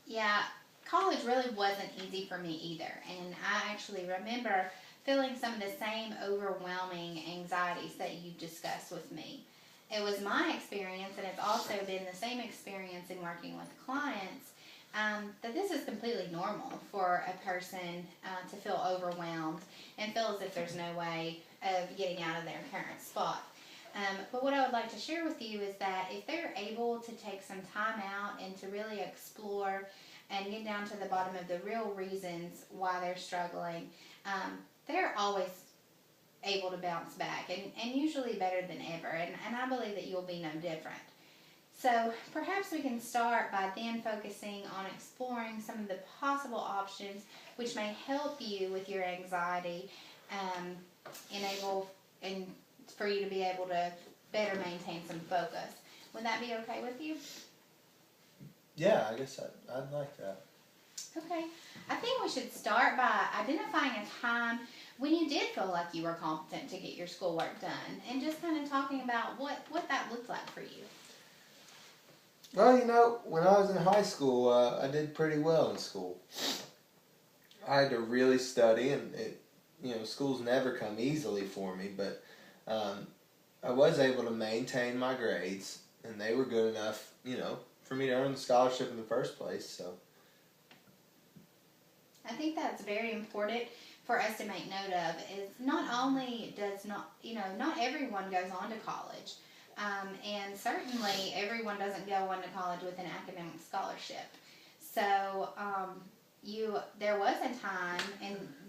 Yeah, college really wasn't easy for me either. And I actually remember feeling some of the same overwhelming anxieties that you discussed with me. It was my experience, and it's also been the same experience in working with clients, that this is completely normal for a person to feel overwhelmed and feel as if there's no way of getting out of their current spot. But what I would like to share with you is that if they're able to take some time out and to really explore and get down to the bottom of the real reasons why they're struggling, they're always able to bounce back and usually better than ever. And I believe that you'll be no different. So perhaps we can start by then focusing on exploring some of the possible options which may help you with your anxiety, um, enable and for you to be able to better maintain some focus. Would that be okay with you? Yeah, I guess I'd like that. Okay. I think we should start by identifying a time when you did feel like you were competent to get your schoolwork done and just kind of talking about what that looked like for you. Well, when I was in high school, I did pretty well in school. I had to really study, and schools never come easily for me, but I was able to maintain my grades, and they were good enough, for me to earn the scholarship in the first place. So I think that's very important for us to make note of. Is not only does not everyone goes on to college, and certainly everyone doesn't go on to college with an academic scholarship. So there was a time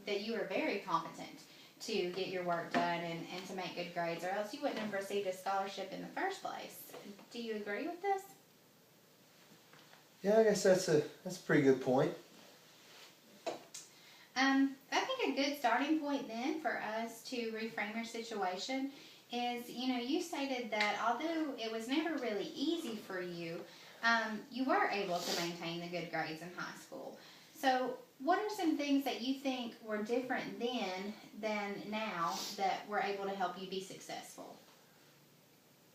that you were very competent to get your work done and to make good grades, or else you wouldn't have received a scholarship in the first place. Do you agree with this? yeah, I guess that's a pretty good point. I think a good starting point then for us to reframe your situation is, you stated that although it was never really easy for you, you were able to maintain the good grades in high school. So what are some things that you think were different then than now that were able to help you be successful?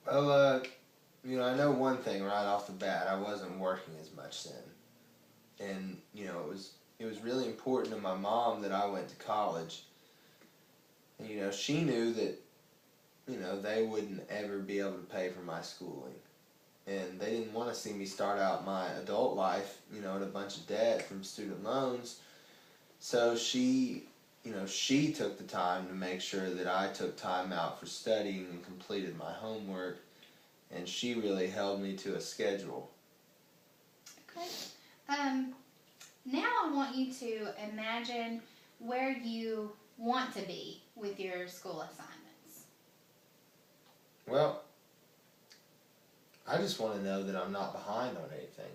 Well, I know one thing right off the bat. I wasn't working as much then, and it was really important to my mom that I went to college. And she knew that they wouldn't ever be able to pay for my schooling, and they didn't want to see me start out my adult life, in a bunch of debt from student loans. So she took the time to make sure that I took time out for studying and completed my homework, and she really held me to a schedule. Okay. Now I want you to imagine where you want to be with your school assignments. Well, I just want to know that I'm not behind on anything.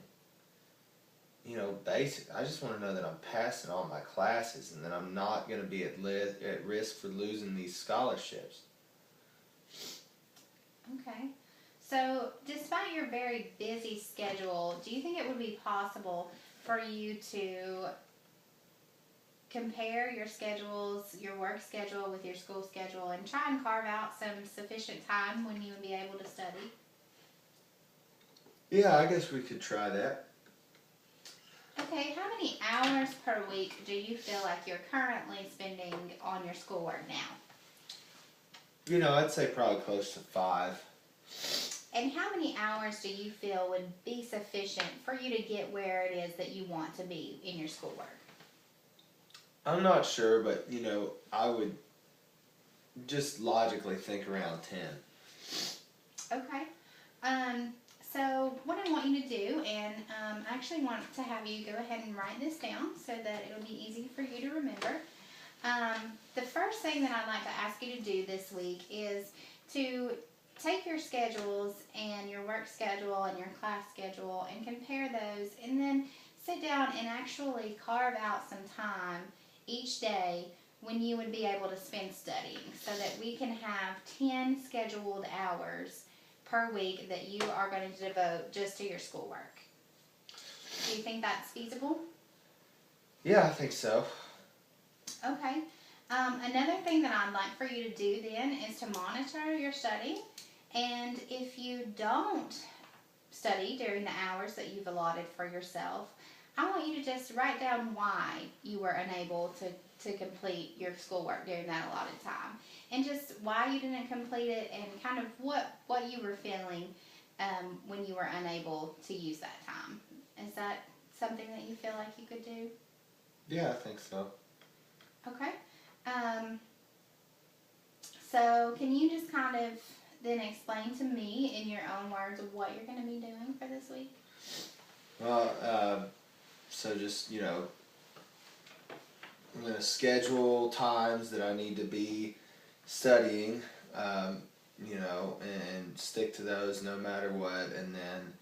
Basic. I just want to know that I'm passing all my classes and that I'm not going to be at risk for losing these scholarships. Okay. So, despite your very busy schedule, do you think it would be possible for you to compare your schedules, your work schedule with your school schedule, and try and carve out some sufficient time when you would be able to study? Yeah, I guess we could try that. Okay, how many hours per week do you feel like you're currently spending on your schoolwork now? I'd say probably close to 5. And how many hours do you feel would be sufficient for you to get where it is that you want to be in your schoolwork? I'm not sure, but I would just logically think around 10. Okay. So what I want you to do, and I actually want to have you go ahead and write this down so that it'll be easy for you to remember. The first thing that I'd like to ask you to do this week is to take your schedules and your work schedule and your class schedule and compare those, and then sit down and actually carve out some time each day when you would be able to spend studying, so that we can have 10 scheduled hours per week that you are going to devote just to your schoolwork. Do you think that's feasible? Yeah, I think so. Okay. Another thing that I'd like for you to do then is to monitor your study. And if you don't study during the hours that you've allotted for yourself, I want you to just write down why you were unable to complete your schoolwork during that allotted time. And just why you didn't complete it and kind of what you were feeling when you were unable to use that time. Is that something that you feel like you could do? Yeah, I think so. Okay. So can you just kind of then explain to me in your own words what you're going to be doing for this week? Well, so just, you know, I'm going to schedule times that I need to be studying, you know, and stick to those no matter what. And then,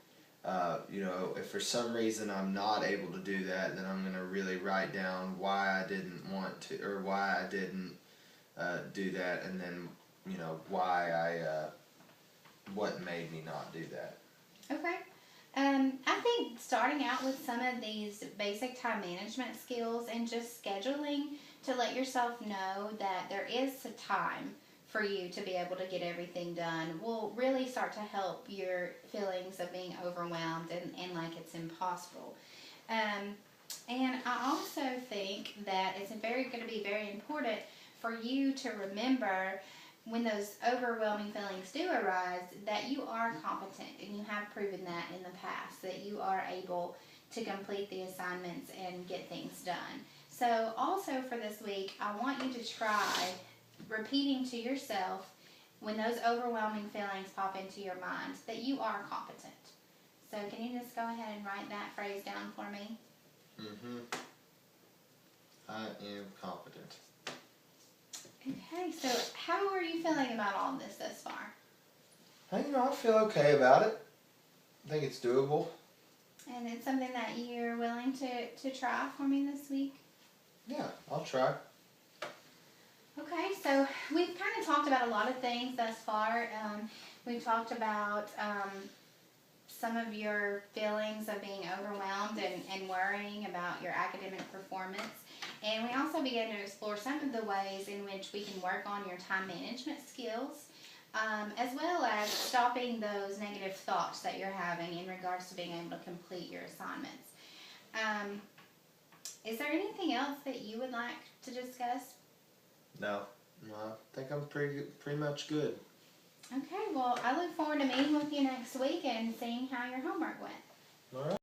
you know, if for some reason I'm not able to do that, then I'm going to really write down why I didn't want to, or why I didn't do that, and then, you know, what made me not do that. Okay. I think starting out with some of these basic time management skills and just scheduling to let yourself know that there is a time for you to be able to get everything done will really start to help your feelings of being overwhelmed and like it's impossible. And I also think that it's going to be very important for you to remember when those overwhelming feelings do arise, that you are competent and you have proven that in the past, that you are able to complete the assignments and get things done. So also for this week, I want you to try repeating to yourself when those overwhelming feelings pop into your mind that you are competent. So can you just go ahead and write that phrase down for me? I am competent. Okay, so how are you feeling about all of this thus far? You know, I feel okay about it. I think it's doable. And it's something that you're willing to try for me this week? Yeah, I'll try. Okay, so we've kind of talked about a lot of things thus far. We've talked about some of your feelings of being overwhelmed and worrying about your academic performance. And we also began to explore some of the ways in which we can work on your time management skills, as well as stopping those negative thoughts that you're having in regards to being able to complete your assignments. Is there anything else that you would like to discuss? No, I think I'm pretty much good. Okay, well, I look forward to meeting with you next week and seeing how your homework went. All right.